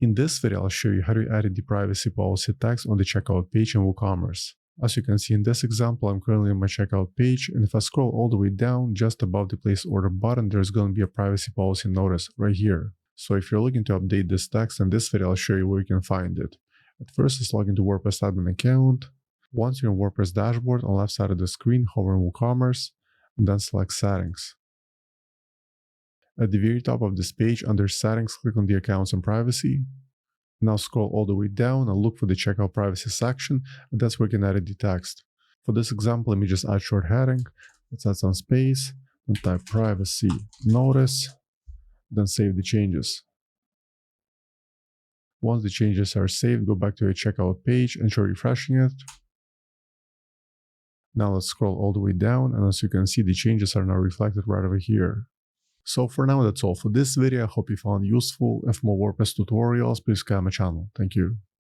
In this video, I'll show you how to edit the privacy policy text on the checkout page in WooCommerce. As you can see in this example, I'm currently on my checkout page, and if I scroll all the way down, just above the place order button, there's going to be a privacy policy notice right here. So if you're looking to update this text in this video, I'll show you where you can find it. At first, let's log into WordPress admin account. Once you're in WordPress dashboard, on the left side of the screen, hover on WooCommerce, and then select Settings. At the very top of this page, under Settings, click on the Accounts and Privacy. Now scroll all the way down and look for the Checkout Privacy section, and that's where you can edit the text. For this example, let me just add short heading. Let's add some space, and type Privacy Notice, then save the changes. Once the changes are saved, go back to your checkout page and try refreshing it. Now let's scroll all the way down, and as you can see, the changes are now reflected right over here. So for now, that's all for this video. I hope you found it useful, and for more WordPress tutorials, please subscribe my channel. Thank you.